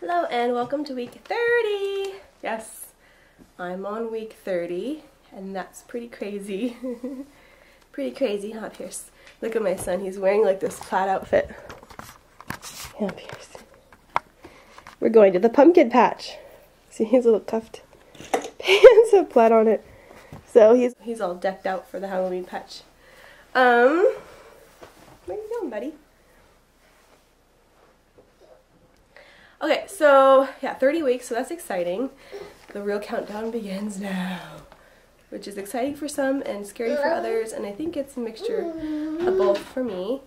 Hello and welcome to week 30! Yes, I'm on week 30 and that's pretty crazy. Pretty crazy, huh, Pierce? Look at my son, he's wearing like this plaid outfit. Yeah, Pierce. We're going to the pumpkin patch. See his little cuffed pants have plaid on it. So he's all decked out for the Halloween patch. Where are you going, buddy? Okay, so yeah, 30 weeks, so that's exciting. The real countdown begins now, which is exciting for some and scary for others, and I think it's a mixture of both for me.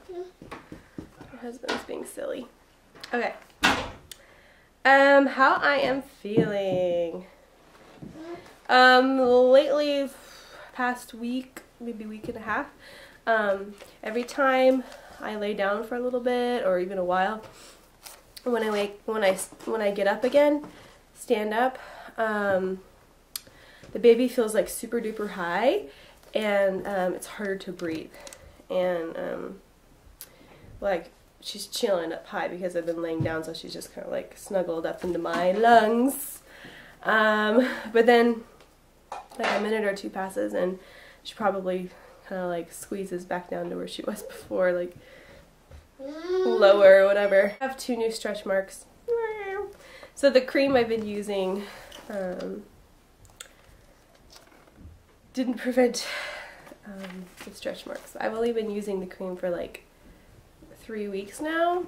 My husband's being silly. Okay. How I am feeling. Lately, past week, maybe week and a half, every time I lay down for a little bit or even a while, when I get up again, stand up, the baby feels like super duper high, and it's harder to breathe, and like she's chilling up high because I've been laying down, so she's just kind of like snuggled up into my lungs. But then like a minute or two passes and she probably kind of like squeezes back down to where she was before, like lower or whatever. I have 2 new stretch marks. So the cream I've been using didn't prevent the stretch marks. I've only been using the cream for like 3 weeks now.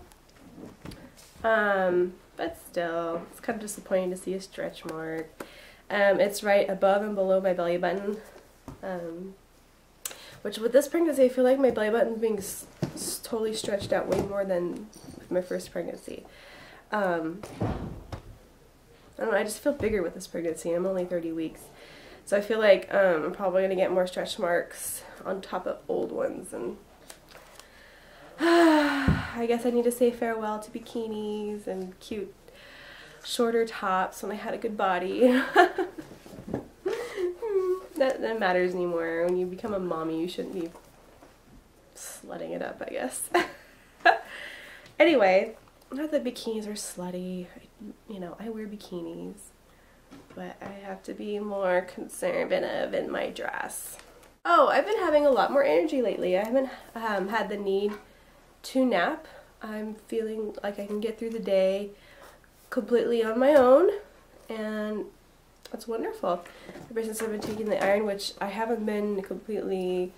But still, it's kind of disappointing to see a stretch mark. It's right above and below my belly button. Which with this pregnancy, I feel like my belly button's being totally stretched out way more than with my first pregnancy. I don't know, I just feel bigger with this pregnancy. I'm only 30 weeks. So I feel like I'm probably going to get more stretch marks on top of old ones. And I guess I need to say farewell to bikinis and cute shorter tops when I had a good body. That matters anymore. When you become a mommy, you shouldn't be slutting it up, I guess. Anyway, not that bikinis are slutty. You know, I wear bikinis, but I have to be more conservative in my dress. Oh, I've been having a lot more energy lately. I haven't had the need to nap. I'm feeling like I can get through the day completely on my own, and that's wonderful. Ever since I've been taking the iron, which I haven't been completely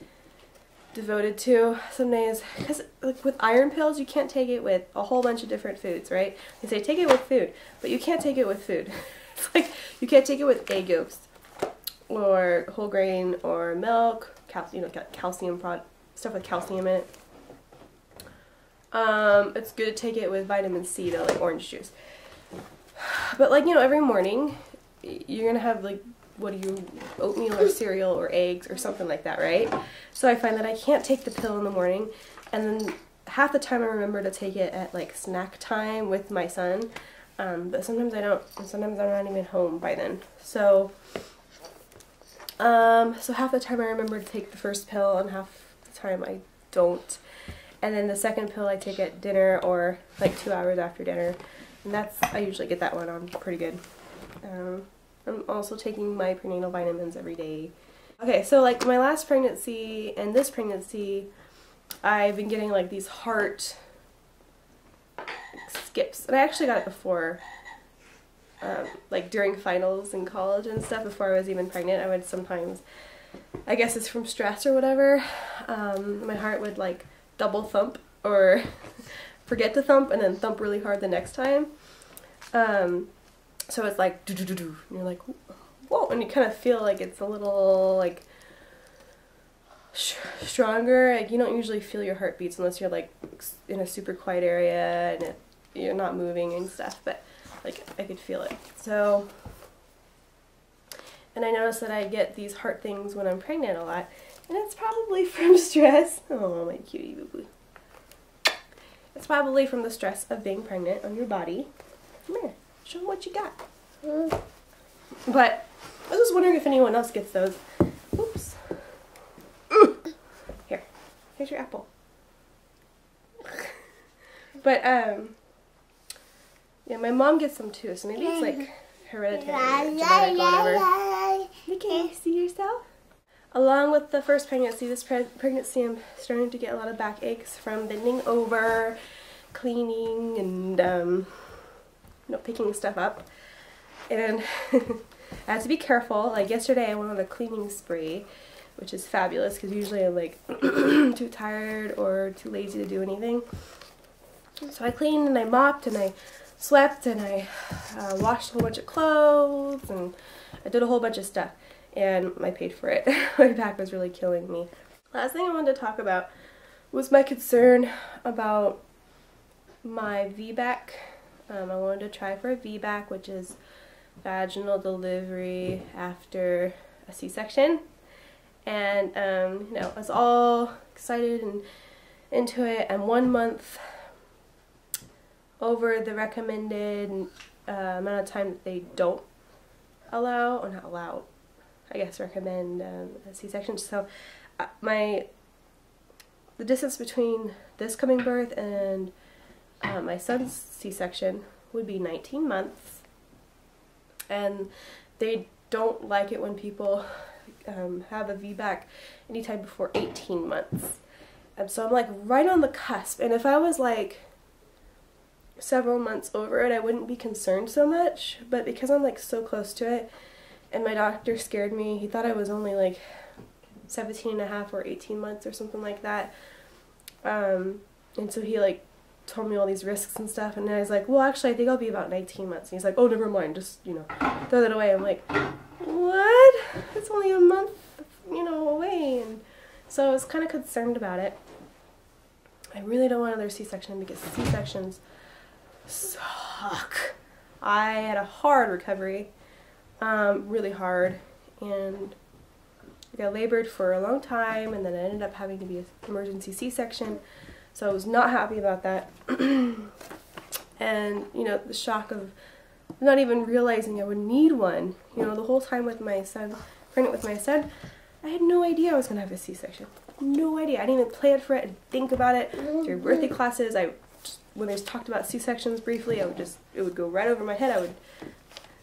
devoted to some days, because like with iron pills, you can't take it with a whole bunch of different foods, right? They say take it with food, but you can't take it with food. It's like you can't take it with egg yolks or whole grain or milk, calcium stuff with calcium in it. It's good to take it with vitamin C though, like orange juice. But like, you know, every morning you're gonna have like, oatmeal or cereal or eggs or something like that, right? So I find that I can't take the pill in the morning, and then half the time I remember to take it at like snack time with my son, but sometimes I don't, and sometimes I'm not even home by then. So so half the time I remember to take the first pill and half the time I don't. And then the second pill I take at dinner or like 2 hours after dinner. And I usually get that one on pretty good. I'm also taking my prenatal vitamins every day. Okay, so like my last pregnancy and this pregnancy, I've been getting like these heart skips. And I actually got it before, like during finals in college and stuff, before I was even pregnant. I would sometimes, I guess it's from stress or whatever, my heart would like double thump or forget to thump and then thump really hard the next time. So it's like do do do do, and you're like, whoa, and you kind of feel like it's a little like stronger. Like you don't usually feel your heartbeats unless you're like in a super quiet area and you're not moving and stuff. But like I could feel it. So, and I noticed that I get these heart things when I'm pregnant a lot. And it's probably from stress. Oh, my cutie boo boo. It's probably from the stress of being pregnant on your body. Come here, show them what you got. But I was just wondering if anyone else gets those. Oops. Here, here's your apple. But yeah, my mom gets them too, so maybe it's like hereditary, genetic, whatever. Okay, see yourself? Along with the first pregnancy, this pregnancy I'm starting to get a lot of backaches from bending over, cleaning, and you know, picking stuff up. And I have to be careful. Like yesterday I went on a cleaning spree, which is fabulous because usually I'm like too tired or too lazy to do anything. So I cleaned and I mopped and I swept and I washed a whole bunch of clothes and I did a whole bunch of stuff, and I paid for it. My back was really killing me. Last thing I wanted to talk about was my concern about my VBAC. I wanted to try for a VBAC, which is vaginal delivery after a C-section. And you know, I was all excited and into it, and 1 month over the recommended amount of time that they don't allow, or not allow, I guess recommend a C-section. So the distance between this coming birth and my son's C-section would be 19 months, and they don't like it when people have a VBAC anytime before 18 months. And so I'm like right on the cusp, and if I was like several months over it, I wouldn't be concerned so much, but because I'm like so close to it, and my doctor scared me, he thought I was only like 17 and a half or 18 months or something like that, and so he like told me all these risks and stuff, and I was like, well, actually I think I'll be about 19 months, and he's like, oh, never mind, just, you know, throw that away. I'm like, what? It's only a month, you know, away. And so I was kind of concerned about it. I really don't want another C-section because C-sections suck. I had a hard recovery, really hard, and I got labored for a long time, and then I ended up having to be an emergency C-section, so I was not happy about that. And, you know, the shock of not even realizing I would need one. You know, the whole time with my son, pregnant with my son, I had no idea I was going to have a C-section. No idea. I didn't even plan for it and think about it. Through birthday classes, when they talked about C-sections briefly, it would go right over my head. I would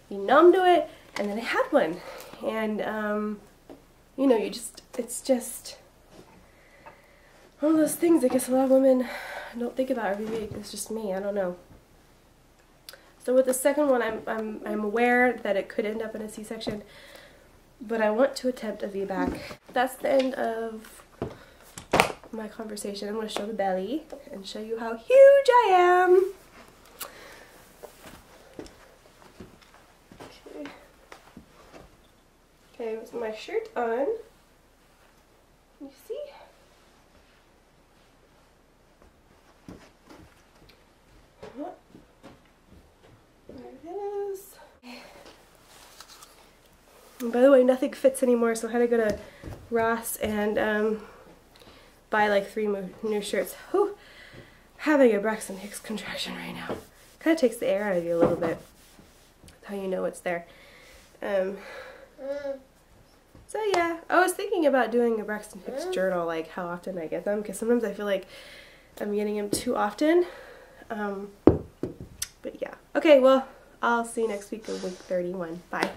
be numb to it, and then I had one. And, you know, it's just one of those things I guess a lot of women don't think about every week. It's just me. I don't know. So with the second one, I'm aware that it could end up in a C-section, but I want to attempt a VBAC. That's the end of my conversation. I'm going to show the belly and show you how huge I am. Okay, with my shirt on, you see? There it is. And by the way, nothing fits anymore, so I had to go to Ross and buy like 3 new shirts. Whew, having a Braxton Hicks contraction right now. Kind of takes the air out of you a little bit. That's how you know it's there. So yeah, I was thinking about doing a Braxton Hicks journal, like how often I get them, because sometimes I feel like I'm getting them too often. But yeah. Okay, well, I'll see you next week in week 31. Bye.